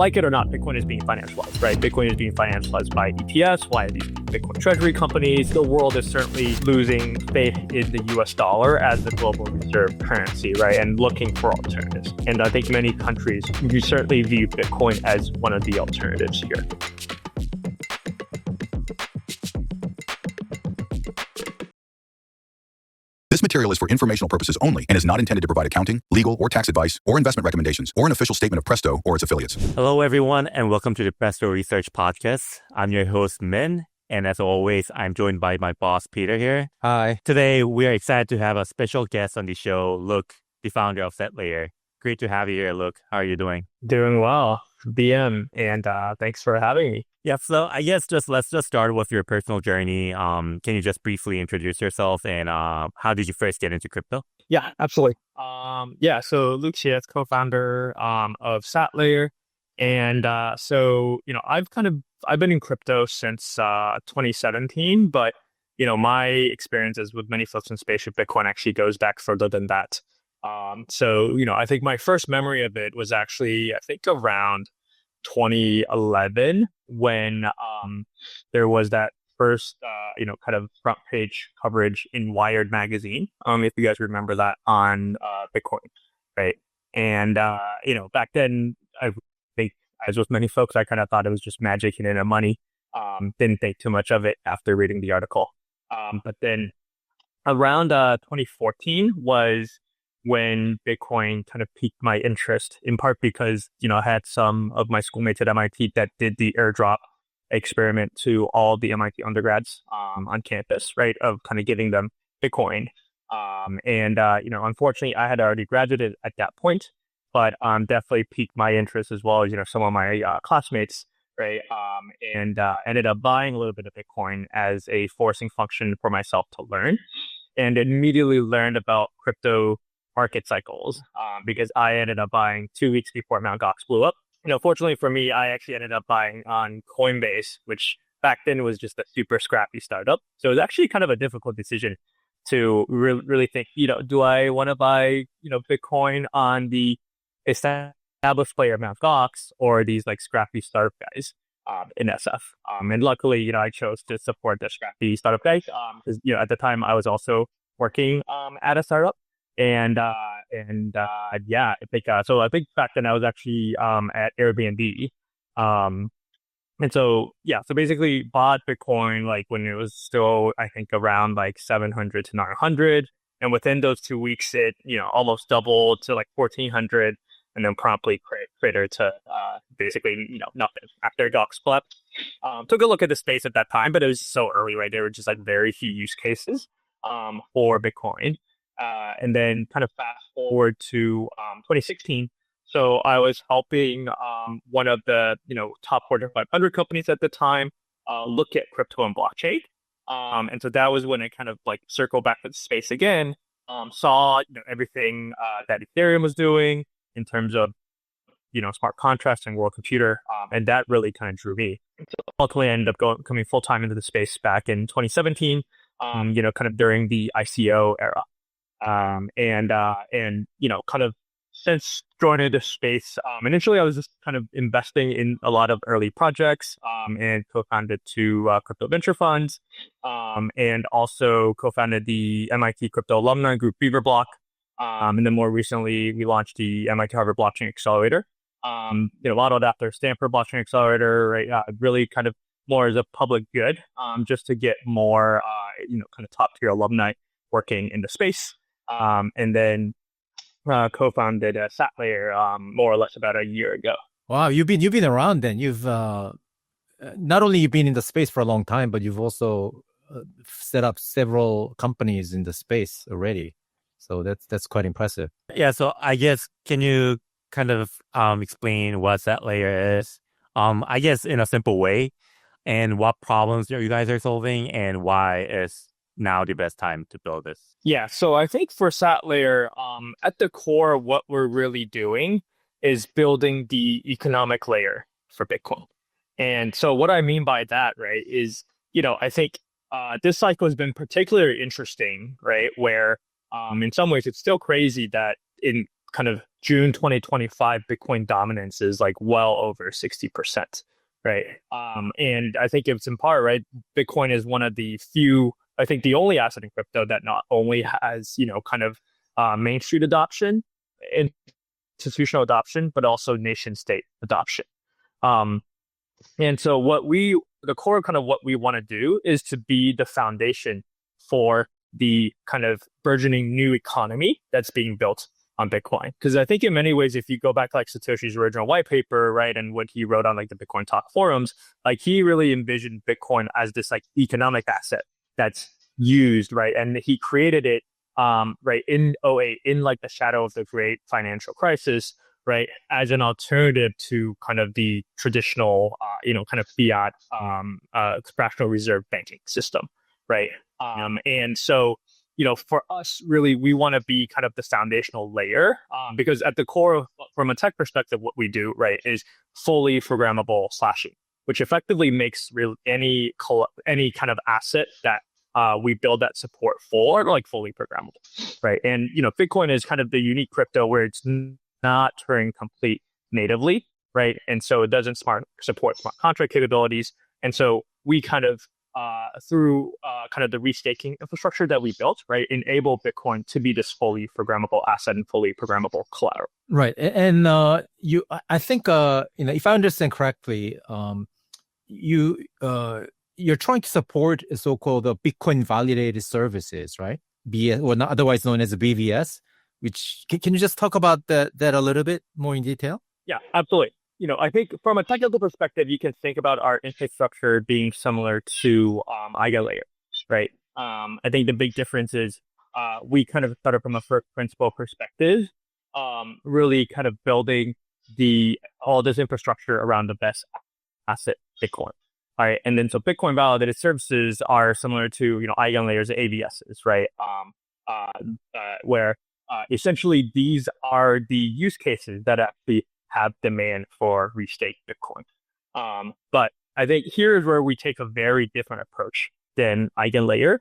like it or not, Bitcoin is being financialized, right? Bitcoin is being financialized by ETFs, by these Bitcoin treasury companies. The world is certainly losing faith in the US dollar as the global reserve currency, right? And looking for alternatives. And I think many countries, you certainly view Bitcoin as one of the alternatives here. This material is for informational purposes only and is not intended to provide accounting, legal, or tax advice, or investment recommendations, or an official statement of Presto or its affiliates. Hello, everyone, and welcome to the Presto Research Podcast. I'm your host, Min, and as always, I'm joined by my boss, Peter, here. Hi. Today, we are excited to have a special guest on the show, Luke, the founder of Satlayer. Great to have you here, Luke. How are you doing? Doing well, BM, and thanks for having me. Yeah, so I guess let's start with your personal journey. Can you just briefly introduce yourself and how did you first get into crypto? Yeah, absolutely. So Luke Xiez, co-founder of Satlayer, and I've been in crypto since 2017, but my experiences with many folks in space with Bitcoin actually goes back further than that. I think my first memory of it was actually, around 2011 when there was that first, kind of front page coverage in Wired magazine. If you guys remember that on Bitcoin, right? And, back then, I think, as with many folks, I kind of thought it was just magic and money. Didn't think too much of it after reading the article. But then around 2014 was when Bitcoin kind of piqued my interest, in part because, I had some of my schoolmates at MIT that did the airdrop experiment to all the MIT undergrads on campus, right, of kind of giving them Bitcoin. Unfortunately, I had already graduated at that point, but definitely piqued my interest as well as, some of my classmates, right, ended up buying a little bit of Bitcoin as a forcing function for myself to learn, and immediately learned about crypto market cycles because I ended up buying 2 weeks before Mt. Gox blew up. Fortunately for me, I actually ended up buying on Coinbase, which back then was just a super scrappy startup. So it was actually kind of a difficult decision to really think, do I want to buy, Bitcoin on the established player Mt. Gox or these like scrappy startup guys in SF. And luckily, I chose to support the scrappy startup guys because, at the time I was also working at a startup. I think back then I was actually at Airbnb. So basically bought Bitcoin like when it was still, I think, around like 700 to 900. And within those 2 weeks, it, almost doubled to like 1400 and then promptly cratered to basically, nothing after Gox slept. Took a look at the space at that time, but it was so early, right? There were just like very few use cases for Bitcoin. And then kind of fast forward to 2016. So I was helping one of the top Fortune 500 companies at the time look at crypto and blockchain. And so that was when I kind of like circled back to the space again, saw everything that Ethereum was doing in terms of smart contracts and world computer, and that really kind of drew me. So ultimately, I ended up coming full time into the space back in 2017. Kind of during the ICO era. Kind of since joining this space, initially I was just kind of investing in a lot of early projects, and co-founded two crypto venture funds, and also co-founded the MIT crypto alumni group Beaverblock. And then more recently, we launched the MIT Harvard Blockchain Accelerator, modeled after Stanford Blockchain Accelerator, right? Really kind of more as a public good, just to get more, kind of top tier alumni working in the space. And then co-founded Satlayer more or less about a year ago. Wow, you've been around then. You've not only you've been in the space for a long time, but you've also set up several companies in the space already. So that's quite impressive. Yeah, so I guess can you kind of explain what Satlayer is? I guess in a simple way, and what problems you guys are solving, and why is now the best time to build this? Yeah, so I think for Satlayer, at the core, what we're really doing is building the economic layer for Bitcoin. And so what I mean by that, right, is, I think this cycle has been particularly interesting, right, where in some ways it's still crazy that in kind of June 2025 Bitcoin dominance is like well over 60%, right? And I think it's in part, right? Bitcoin is one of the few, I think the only asset in crypto that not only has, kind of Main Street adoption, institutional adoption, but also nation state adoption. And so the core kind of what we want to do is to be the foundation for the kind of burgeoning new economy that's being built on Bitcoin. Because I think in many ways, if you go back to like Satoshi's original white paper, right, and what he wrote on like the Bitcoin Talk forums, like he really envisioned Bitcoin as this like economic asset that's used, right, and he created it right in '08, in like the shadow of the great financial crisis, right, as an alternative to kind of the traditional, kind of fiat fractional reserve banking system, right? And so, for us, really, we want to be kind of the foundational layer because at the core, from a tech perspective, what we do, right, is fully programmable slashing, which effectively makes any kind of asset that we build that support for like fully programmable, right? And, Bitcoin is kind of the unique crypto where it's not Turing complete natively, right? And so it doesn't support smart contract capabilities. And so we kind of, through kind of the restaking infrastructure that we built, right, enable Bitcoin to be this fully programmable asset and fully programmable collateral. Right. And I think, if I understand correctly, you're trying to support so-called Bitcoin validated services, right? BS, or not otherwise known as BVS. Which can you just talk about that a little bit more in detail? Yeah, absolutely. I think from a technical perspective, you can think about our infrastructure being similar to Eigenlayer, right? I think the big difference is we kind of started from a first principle perspective, really kind of building all this infrastructure around the best asset, Bitcoin. All right, and then so Bitcoin validated services are similar to Eigenlayer's AVSs, right? Where essentially these are the use cases that actually have demand for restaked Bitcoin. But I think here's where we take a very different approach than Eigenlayer.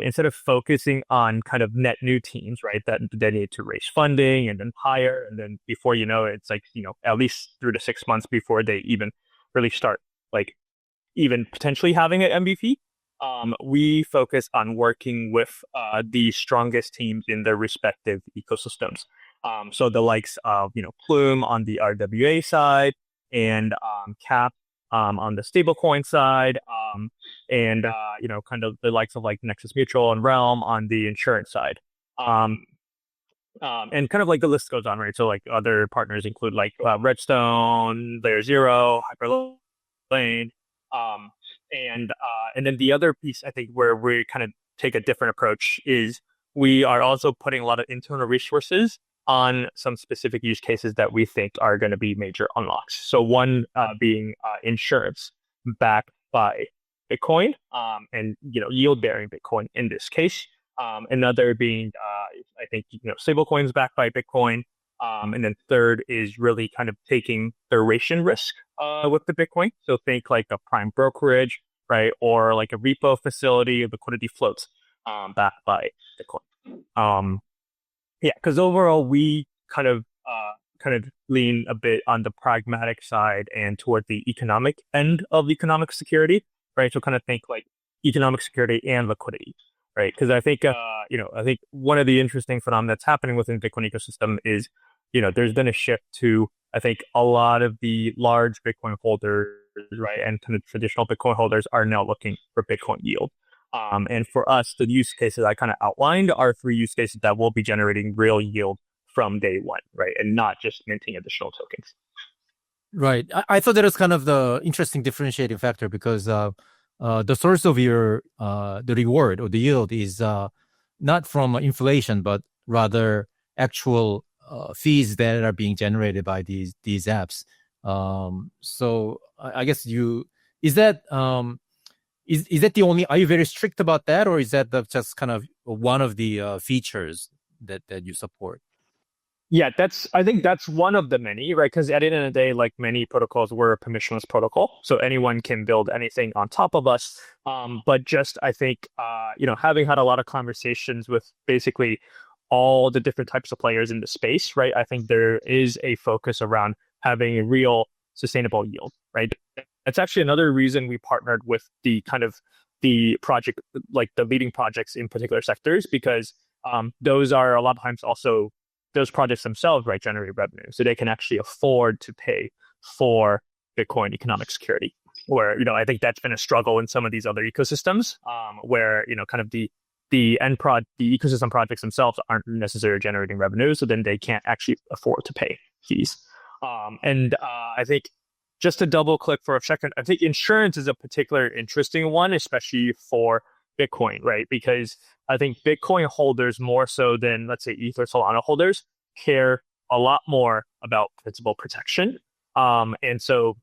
Instead of focusing on kind of net new teams, right, that they need to raise funding and then hire, and then before you know it, it's like, at least 3 to 6 months before they even really start, like even potentially having an MVP. We focus on working with the strongest teams in their respective ecosystems. So the likes of, Plume on the RWA side and Cap on the stablecoin side, and, kind of the likes of like Nexus Mutual and Realm on the insurance side. And kind of like the list goes on, right? So like other partners include like Redstone, Layer Zero, Hyperlane. And then the other piece, I think, where we kind of take a different approach is we are also putting a lot of internal resources on some specific use cases that we think are going to be major unlocks. So one being insurance backed by Bitcoin, and yield bearing Bitcoin in this case. Another being I think stablecoins backed by Bitcoin. And then third is really kind of taking duration risk with the Bitcoin. So think like a prime brokerage, right? Or like a repo facility, liquidity floats backed by Bitcoin. Yeah, because overall we kind of lean a bit on the pragmatic side and toward the economic end of economic security, right? So kind of think like economic security and liquidity, right? Because I think I think one of the interesting phenomena that's happening within the Bitcoin ecosystem is there's been a shift to, I think, a lot of the large Bitcoin holders, right, and kind of traditional Bitcoin holders are now looking for Bitcoin yield. And for us, the use cases I kind of outlined are 3 use cases that will be generating real yield from day one, right, and not just minting additional tokens. Right. I thought that was kind of the interesting differentiating factor because the source of your the reward or the yield is not from inflation, but rather actual fees that are being generated by these apps. So I guess is that the only? Are you very strict about that, or is that just kind of one of the features that you support? Yeah, I think that's one of the many, right? Because at the end of the day, like many protocols, we're a permissionless protocol, so anyone can build anything on top of us. But just I think having had a lot of conversations with basically all the different types of players in the space, right? I think there is a focus around having a real sustainable yield, right? That's actually another reason we partnered with the kind of the project, like the leading projects in particular sectors, because those are a lot of times also those projects themselves, right, generate revenue. So they can actually afford to pay for Bitcoin economic security. Where, I think that's been a struggle in some of these other ecosystems, where, kind of the ecosystem projects themselves aren't necessarily generating revenue, so then they can't actually afford to pay fees. I think just to double click for a second, I think insurance is a particular interesting one, especially for Bitcoin, right? Because I think Bitcoin holders more so than, let's say, Ether Solana holders care a lot more about principal protection. And so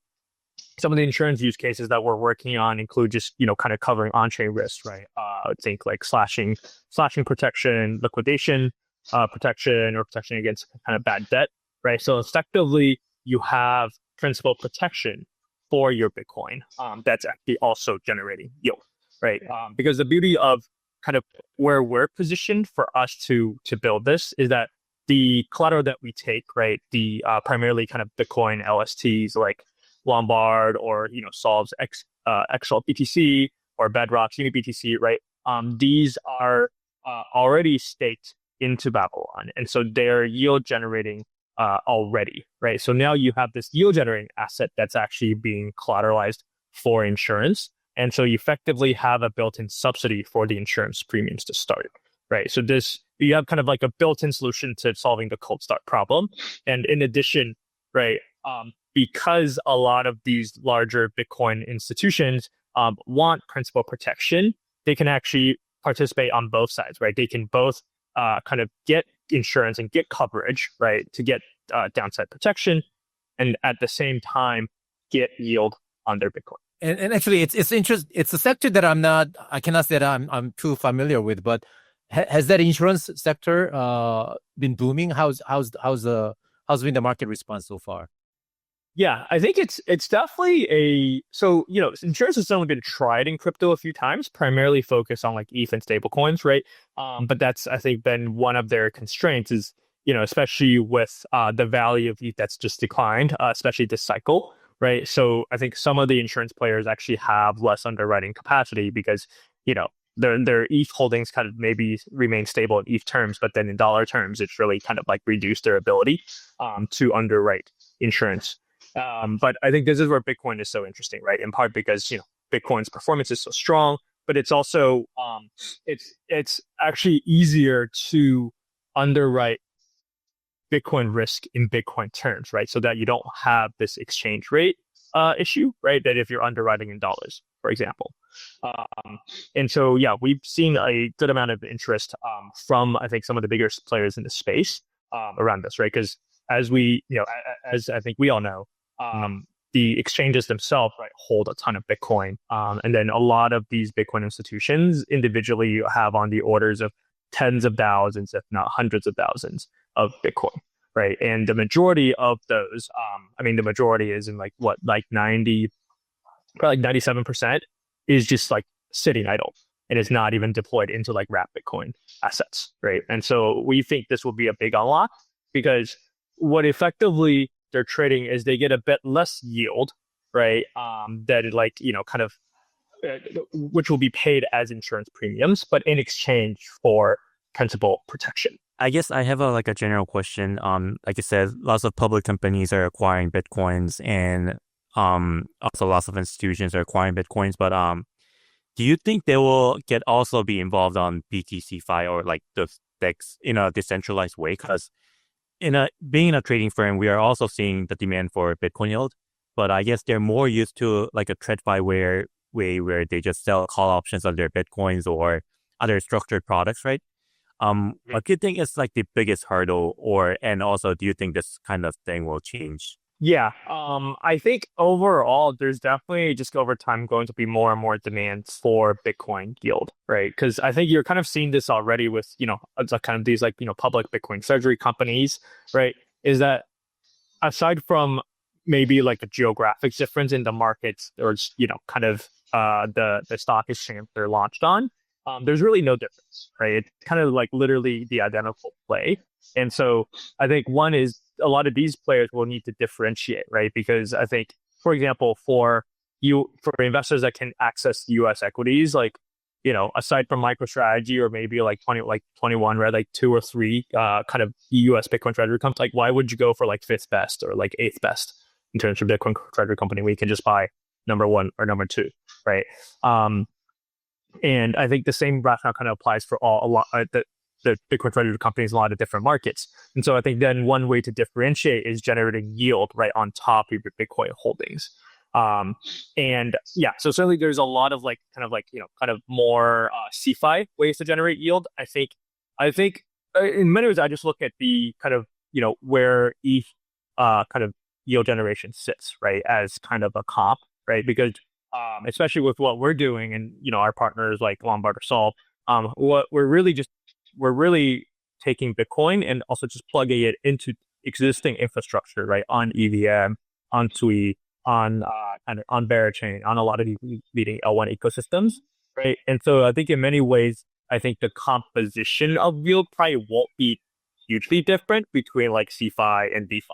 some of the insurance use cases that we're working on include just, kind of covering on-chain risks, right? I think like slashing protection, liquidation protection, or protection against kind of bad debt, right? So effectively, you have principal protection for your Bitcoin that's actually also generating yield, right? Because the beauty of kind of where we're positioned for us to build this is that the collateral that we take, right, the primarily kind of Bitcoin LSTs like Lombard or Solve's XL BTC or Bedrock's UniBTC, right? These are already staked into Babylon, and so they're yield generating already, right? So now you have this yield generating asset that's actually being collateralized for insurance, and so you effectively have a built-in subsidy for the insurance premiums to start, right? So you have kind of like a built-in solution to solving the cold start problem, and in addition, right, because a lot of these larger Bitcoin institutions want principal protection, they can actually participate on both sides, right? They can both kind of get insurance and get coverage, right, to get downside protection, and at the same time get yield on their Bitcoin. And actually, it's interesting. It's a sector that I cannot say that I'm too familiar with. But has that insurance sector been booming? How's been the market response so far? Yeah, I think it's definitely insurance has only been tried in crypto a few times, primarily focused on like ETH and stablecoins, right? But that's, I think, been one of their constraints is, especially with the value of ETH that's just declined, especially this cycle, right? So I think some of the insurance players actually have less underwriting capacity because, their ETH holdings kind of maybe remain stable in ETH terms, but then in dollar terms, it's really kind of like reduced their ability to underwrite insurance. But I think this is where Bitcoin is so interesting, right? In part because, Bitcoin's performance is so strong, but it's also, it's actually easier to underwrite Bitcoin risk in Bitcoin terms, right? So that you don't have this exchange rate issue, right? That if you're underwriting in dollars, for example. And so, yeah, we've seen a good amount of interest from, I think, some of the bigger players in the space around this, right? Because as as I think we all know, the exchanges themselves, right, hold a ton of Bitcoin. And then a lot of these Bitcoin institutions individually have on the orders of tens of thousands, if not hundreds of thousands of Bitcoin, right? And the majority of those, the majority is in probably 97% is just like sitting idle and is not even deployed into like wrap Bitcoin assets, right? And so we think this will be a big unlock because what effectively they're trading is they get a bit less yield, right? Which will be paid as insurance premiums, but in exchange for principal protection. I guess I have a general question. Like I said, lots of public companies are acquiring Bitcoins, and also lots of institutions are acquiring Bitcoins. But do you think they will also be involved on BTC-Fi or like the DEX in a decentralized way? Because being in a trading firm, we are also seeing the demand for Bitcoin yield, but I guess they're more used to like a TradFi way where they just sell call options on their Bitcoins or other structured products, right? What do you think is like the biggest hurdle, and also do you think this kind of thing will change? Yeah, I think overall, there's definitely just over time going to be more and more demand for Bitcoin yield, right? Because I think you're kind of seeing this already with, it's kind of these public Bitcoin treasury companies, right? Is that aside from maybe like a geographic difference in the markets or, kind of the stock exchange they're launched on, there's really no difference, right? It's kind of like literally the identical play. And so I think one is a lot of these players will need to differentiate, right? Because I think, for example, for investors that can access US equities, like, aside from MicroStrategy or maybe like 21, right? Like two or three kind of US Bitcoin treasury companies, like why would you go for like fifth best or like eighth best in terms of Bitcoin treasury company where you can just buy number one or number two, right? And I think the same rationale kind of applies for the Bitcoin treasury companies in a lot of different markets. And so I think then one way to differentiate is generating yield right on top of your Bitcoin holdings. And yeah, so certainly there's a lot of like kind of more CeFi ways to generate yield. I think in many ways I just look at the kind of where ETH kind of yield generation sits, right, as kind of a comp, right? Because especially with what we're doing and our partners like Lombard or Solve, what we're really taking Bitcoin and also just plugging it into existing infrastructure, right, on EVM, on Sui, on on Berachain, on a lot of these leading L1 ecosystems, right? And so I think in many ways, I think the composition of yield probably won't be hugely different between like CeFi and DeFi.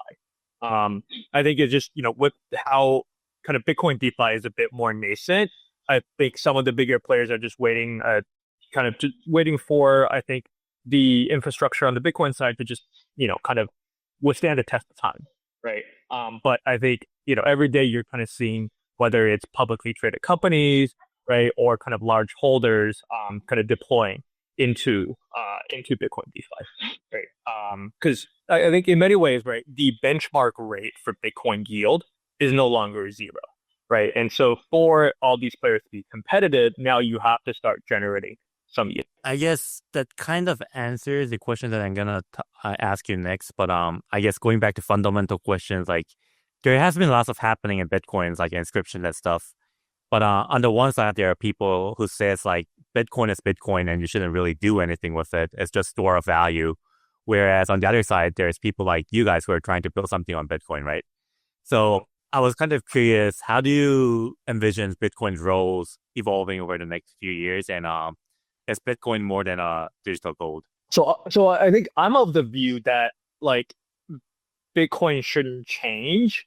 I think it's just with how kind of Bitcoin DeFi is a bit more nascent. I think some of the bigger players are just waiting for, I think, the infrastructure on the Bitcoin side to just, kind of withstand the test of time, right? But I think, every day you're kind of seeing whether it's publicly traded companies, right, or kind of large holders, kind of deploying into Bitcoin DeFi, right? Because I think in many ways, right, the benchmark rate for Bitcoin yield is no longer zero, right? And so for all these players to be competitive, now you have to start generating some yield. I guess that kind of answers the question that I'm gonna ask you next. But I guess going back to fundamental questions, like there has been lots of happening in Bitcoins, like inscription and stuff. But on the one side, there are people who says like Bitcoin is Bitcoin and you shouldn't really do anything with it. It's just store of value. Whereas on the other side, there's people like you guys who are trying to build something on Bitcoin, right? So I was kind of curious, how do you envision Bitcoin's roles evolving over the next few years? And is Bitcoin more than a digital gold? So I think I'm of the view that like Bitcoin shouldn't change.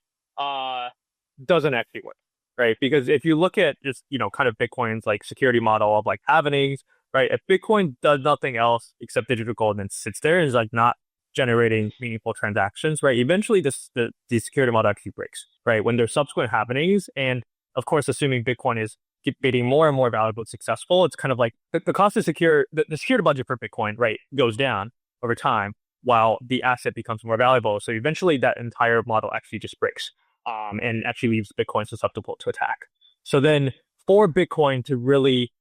Doesn't actually work, right? Because if you look at just kind of Bitcoin's like security model of like halvenings, right? If Bitcoin does nothing else except digital gold and sits there and is like not generating meaningful transactions, right? Eventually, the security model actually breaks, right? When there's subsequent happenings, and of course, assuming Bitcoin is getting more and more valuable and successful, it's kind of like the cost of the security budget for Bitcoin, right, goes down over time while the asset becomes more valuable. So eventually, that entire model actually just breaks, and actually leaves Bitcoin susceptible to attack. So then, for Bitcoin to really,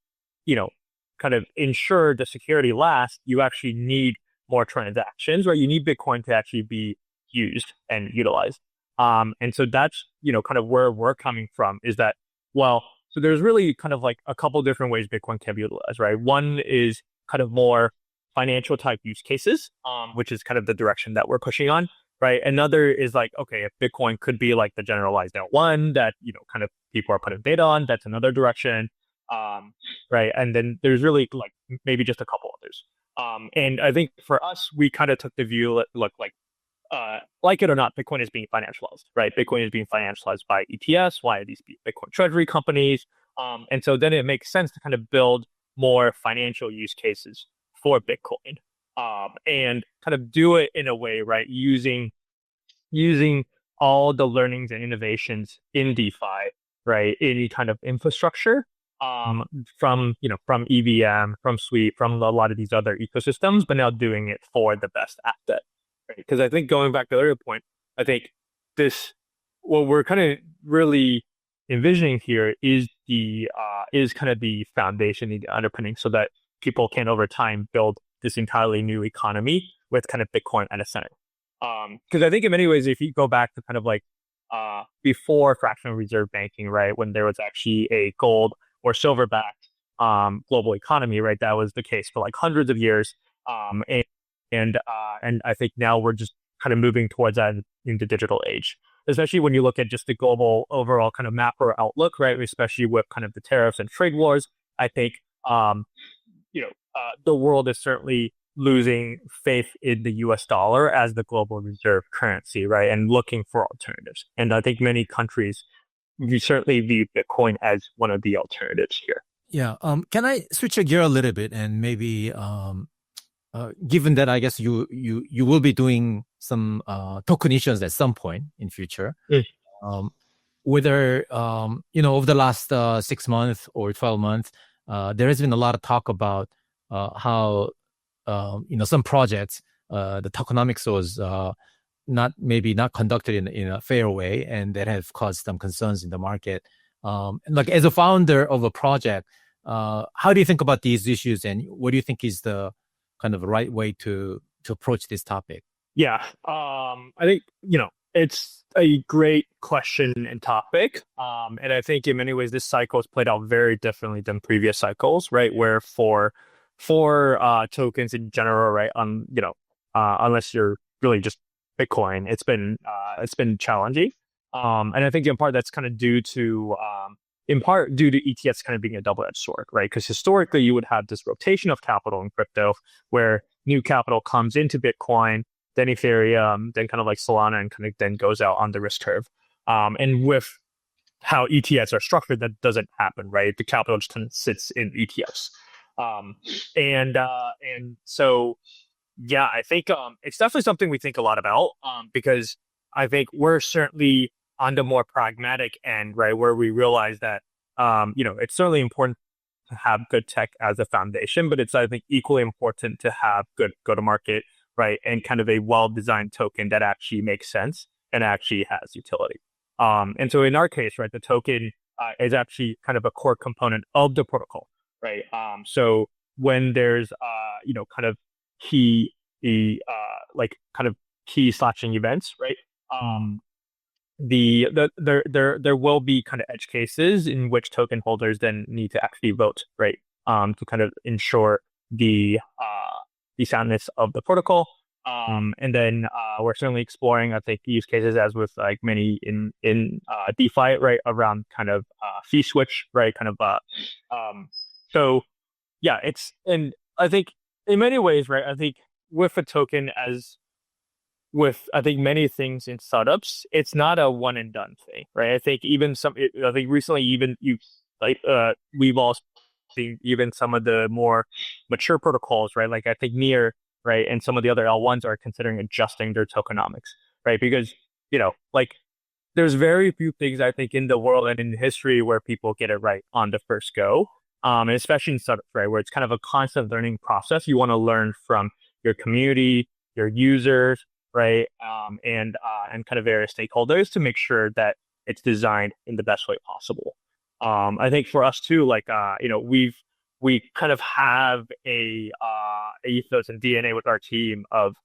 kind of ensure the security lasts, you actually need more transactions, right? You need Bitcoin to actually be used and utilized. And so that's, kind of where we're coming from is that, so there's really kind of like a couple different ways Bitcoin can be utilized, right? One is kind of more financial type use cases, which is kind of the direction that we're pushing on, right? Another is like, okay, if Bitcoin could be like the generalized L1 that, kind of people are putting data on, that's another direction, right? And then there's really like maybe just a couple others. And I think for us, we kind of took the view, look, like it or not, Bitcoin is being financialized, right? Bitcoin is being financialized by ETFs, why these Bitcoin treasury companies. And so then it makes sense to kind of build more financial use cases for Bitcoin, and kind of do it in a way, right? Using all the learnings and innovations in DeFi, right? Any kind of infrastructure, from EVM, from Sui, from a lot of these other ecosystems, but now doing it for the best asset, right? Because I think going back to the earlier point, I think what we're kind of really envisioning here is kind of the foundation, the underpinning, so that people can over time build this entirely new economy with kind of Bitcoin at a center. Because I think in many ways, if you go back to kind of like before fractional reserve banking, right, when there was actually a gold or silver-backed global economy, right? That was the case for like hundreds of years, and I think now we're just kind of moving towards that in the digital age, especially when you look at just the global overall kind of macro outlook, right? Especially with kind of the tariffs and trade wars. I think the world is certainly losing faith in the US dollar as the global reserve currency, right? And looking for alternatives. And I think many countries you certainly view Bitcoin as one of the alternatives here. Yeah. Can I switch a gear a little bit and maybe given that I guess you will be doing some tokenizations at some point in future, whether over the last 6 months or 12 months, there has been a lot of talk about how some projects the tokenomics was not conducted in a fair way, and that have caused some concerns in the market. Like as a founder of a project, how do you think about these issues, and what do you think is the kind of right way to approach this topic? Yeah, I think it's a great question and topic, and I think in many ways this cycle has played out very differently than previous cycles, right? Where for tokens in general, right? Unless you're really just Bitcoin, it's been challenging, and I think in part that's kind of due to ETFs kind of being a double-edged sword, right? Because historically you would have this rotation of capital in crypto where new capital comes into Bitcoin, then Ethereum, then kind of like Solana, and kind of then goes out on the risk curve. And with how ETFs are structured, that doesn't happen, right? The capital just kind of sits in ETFs. And so, yeah, I think it's definitely something we think a lot about, because I think we're certainly on the more pragmatic end, right, where we realize that it's certainly important to have good tech as a foundation, but it's, I think, equally important to have good go-to-market, right, and kind of a well-designed token that actually makes sense and actually has utility. And so in our case, right, the token is actually kind of a core component of the protocol, right? So when there's kind of key slashing events, right? There will be kind of edge cases in which token holders then need to actually vote, right? To kind of ensure the soundness of the protocol. And then we're certainly exploring, I think, use cases as with like many in DeFi, right, around kind of fee switch, right, kind of so yeah, and I think in many ways, right, I think with a token, as with I think many things in startups, it's not a one and done thing, right? I think recently even we've all seen even some of the more mature protocols, right? Like I think Near, right, and some of the other L1s are considering adjusting their tokenomics, right? Because there's very few things I think in the world and in history where people get it right on the first go, and especially in startups, right, where it's kind of a constant learning process. You want to learn from your community, your users, right, and kind of various stakeholders to make sure that it's designed in the best way possible. I think for us too, we kind of have a ethos and DNA with our team of,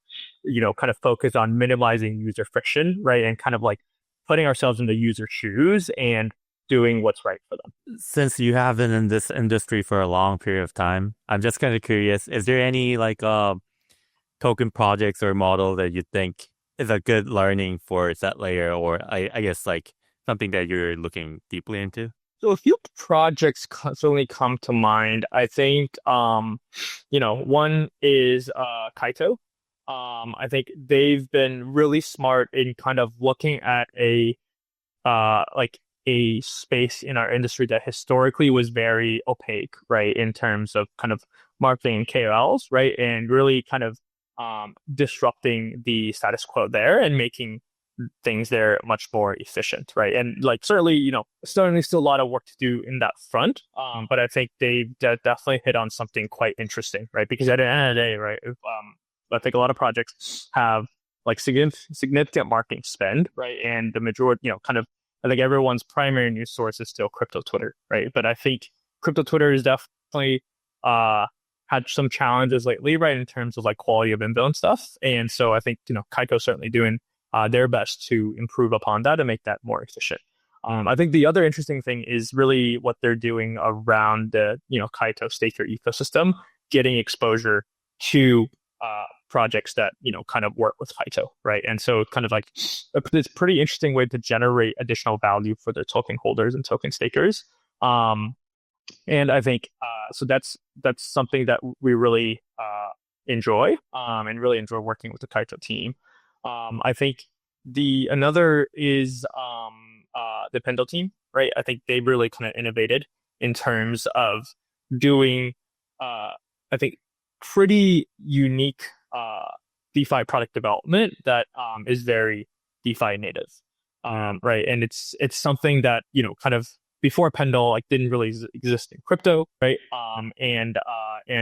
kind of focus on minimizing user friction, right, and kind of like putting ourselves in the user shoes and doing what's right for them. Since you have been in this industry for a long period of time, I'm just kind of curious, is there any token projects or model that you think is a good learning for Satlayer, or I guess like something that you're looking deeply into? So a few projects constantly come to mind. I think, one is Kaito. I think they've been really smart in kind of looking at a space in our industry that historically was very opaque, right, in terms of kind of marketing and KOLs, right, and really kind of disrupting the status quo there and making things there much more efficient, right? And certainly still a lot of work to do in that front, but I think they definitely hit on something quite interesting, right? Because at the end of the day, right, I think a lot of projects have significant marketing spend, right, and the majority, I think everyone's primary news source is still crypto Twitter, right? But I think crypto Twitter is definitely had some challenges lately, right, in terms of quality of inbound stuff, and so I think Kaiko's certainly doing their best to improve upon that and make that more efficient. I think the other interesting thing is really what they're doing around the Kaito staker ecosystem, getting exposure to projects that kind of work with Kaito, right? And so kind of it's a pretty interesting way to generate additional value for the token holders and token stakers. And I think so that's something that we really enjoy and really enjoy working with the Kaito team. I think the another is the Pendle team, right? I think they really kind of innovated in terms of doing I think pretty unique DeFi product development that is very DeFi native, right? And it's something that kind of before Pendle like didn't really exist in crypto, right? And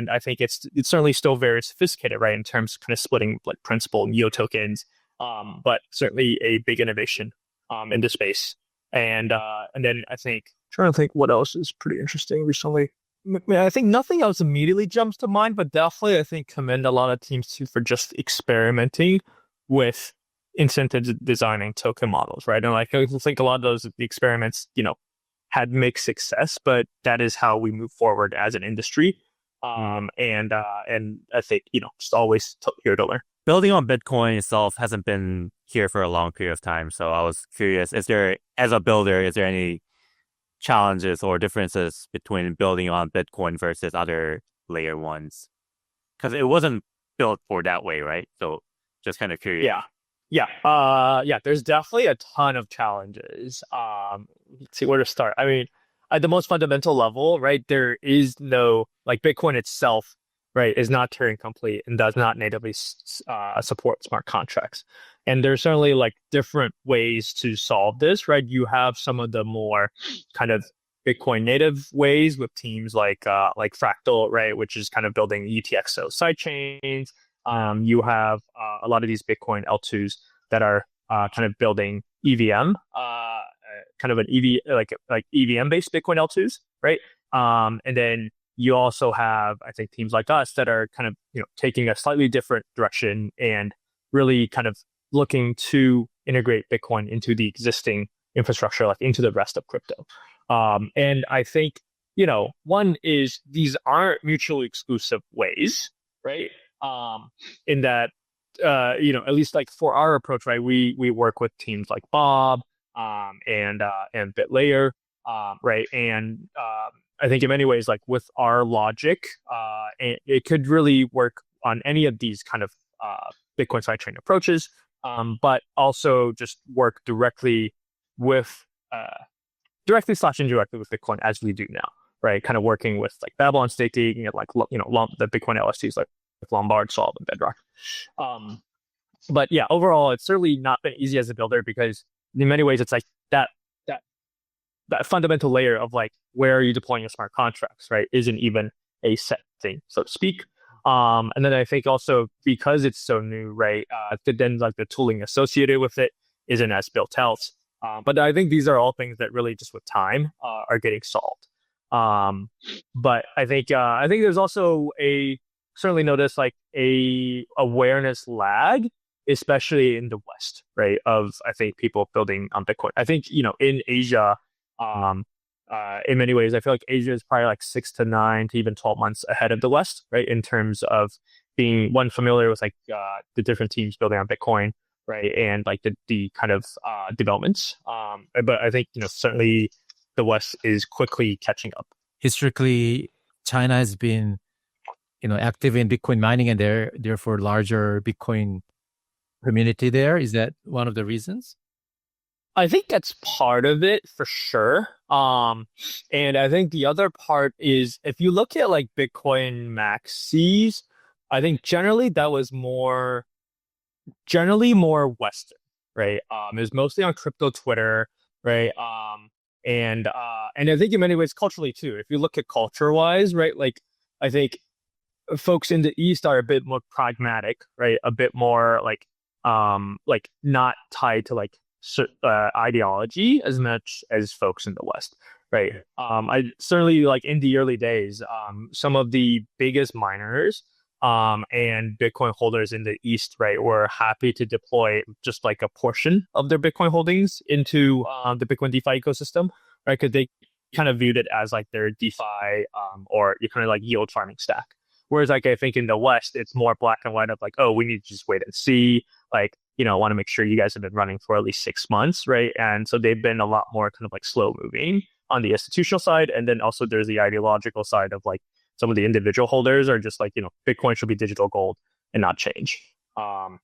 I think it's certainly still very sophisticated, right, in terms of kind of splitting like principal and yield tokens, but certainly a big innovation in this space. And then I think trying to think what else is pretty interesting recently. I think nothing else immediately jumps to mind, but definitely I think commend a lot of teams too for just experimenting with incentive designing token models, right? And like I think a lot of those experiments, had mixed success, but that is how we move forward as an industry. And I think just always here to learn. Building on Bitcoin itself hasn't been here for a long period of time, so I was curious: as a builder, is there any challenges or differences between building on Bitcoin versus other layer ones? Because it wasn't built for that way, right? So just kind of curious. Yeah. There's definitely a ton of challenges. Let's see where to start. I mean, at the most fundamental level, right, there is no, like, Bitcoin itself, right, is not Turing complete and does not natively support smart contracts. And there's certainly like different ways to solve this, right? You have some of the more kind of Bitcoin native ways with teams like Fractal, right, which is kind of building UTXO sidechains. You have a lot of these Bitcoin L2s that are kind of building EVM, kind of an like EVM based Bitcoin L2s, right? And then you also have, I think, teams like us that are kind of taking a slightly different direction and really kind of looking to integrate Bitcoin into the existing infrastructure, like into the rest of crypto. And I think one is these aren't mutually exclusive ways, right? In that, at least like for our approach, right, we work with teams like Bob, and BitLayer, right, and I think in many ways, like with our logic, it could really work on any of these kind of Bitcoin sidechain approaches, but also just work directly with / indirectly with Bitcoin as we do now, right? Kind of working with like Babylon staking and like the Bitcoin LSTs like Lombard, Solve, and Bedrock. But yeah, overall, it's certainly not been easy as a builder because in many ways, it's like that fundamental layer of like where are you deploying your smart contracts, right, isn't even a set thing, so to speak. And then I think also because it's so new, right, then like the tooling associated with it isn't as built out. But I think these are all things that really just with time are getting solved. But I think there's also certainly notice like a awareness lag, especially in the West, right, of I think people building on Bitcoin. I think in Asia, in many ways, I feel like Asia is probably like 6 to 9 to even 12 months ahead of the West, right, in terms of being familiar with like the different teams building on Bitcoin, right, and like the kind of developments. But I think certainly the West is quickly catching up. Historically, China has been active in Bitcoin mining, and therefore larger Bitcoin community there. Is that one of the reasons? I think that's part of it for sure. And I think the other part is if you look at like Bitcoin maxis, I think generally that was more Western, right? It was mostly on crypto Twitter, right? And I think in many ways culturally too. If you look at culture wise, right, like I think folks in the East are a bit more pragmatic, right? A bit more like not tied to like ideology as much as folks in the West, right? I certainly like in the early days, some of the biggest miners and Bitcoin holders in the East, right, were happy to deploy just like a portion of their Bitcoin holdings into the Bitcoin DeFi ecosystem, right? Because they kind of viewed it as like their DeFi or you kind of like yield farming stack. Whereas like I think in the West, it's more black and white of like, oh, we need to just wait and see. Like, I want to make sure you guys have been running for at least 6 months, right? And so they've been a lot more kind of like slow moving on the institutional side, and then also there's the ideological side of like some of the individual holders are just like, Bitcoin should be digital gold and not change. I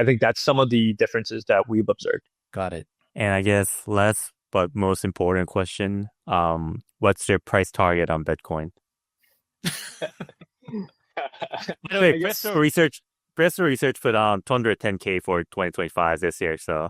think that's some of the differences that we've observed. Got it. And I guess last but most important question, what's your price target on Bitcoin? By the way, Bristol Research put on 210K for 2025 this year. So,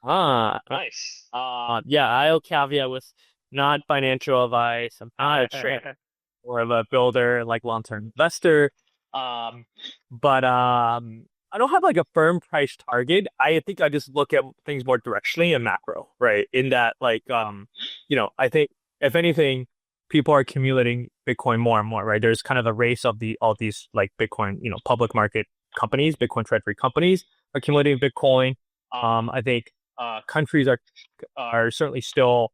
nice. I'll caveat with not financial advice. I'm not a trader or of a builder, like long-term investor. But I don't have like a firm price target. I think I just look at things more directionally and macro, right? In that, like, I think if anything, people are accumulating Bitcoin more and more, right? There's kind of a race of all these like Bitcoin, public market companies, Bitcoin treasury companies accumulating Bitcoin. I think countries are certainly still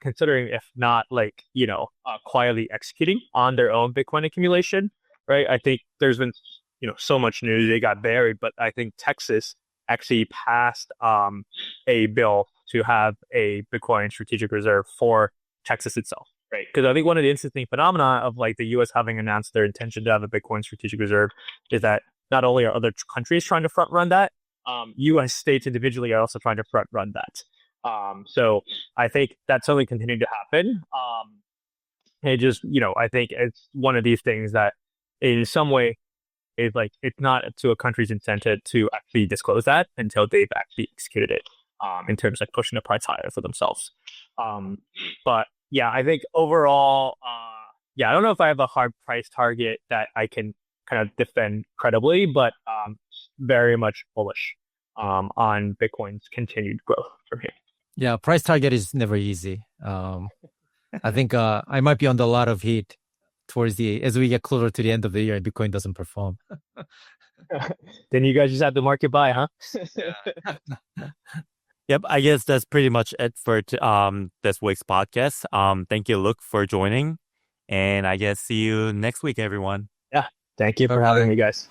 considering, if not like, quietly executing on their own Bitcoin accumulation, right? I think there's been, so much news, they got buried, but I think Texas actually passed a bill to have a Bitcoin strategic reserve for Texas itself, right? Because I think one of the interesting phenomena of like the U.S. having announced their intention to have a Bitcoin strategic reserve is that not only are other countries trying to front run that, U.S. states individually are also trying to front run that. So I think that's only continuing to happen. It just, I think it's one of these things that in some way is like, it's not to a country's incentive to actually disclose that until they've actually executed it, in terms of like pushing the price higher for themselves. But yeah, I think overall, I don't know if I have a hard price target that I can kind of defend credibly, but very much bullish on Bitcoin's continued growth from here. Yeah, price target is never easy. I think I might be under a lot of heat as we get closer to the end of the year and Bitcoin doesn't perform. Then you guys just have to market buy, huh? Yep, I guess that's pretty much it for this week's podcast. Thank you, Luke, for joining. And I guess see you next week, everyone. Yeah, thank you for having me, guys.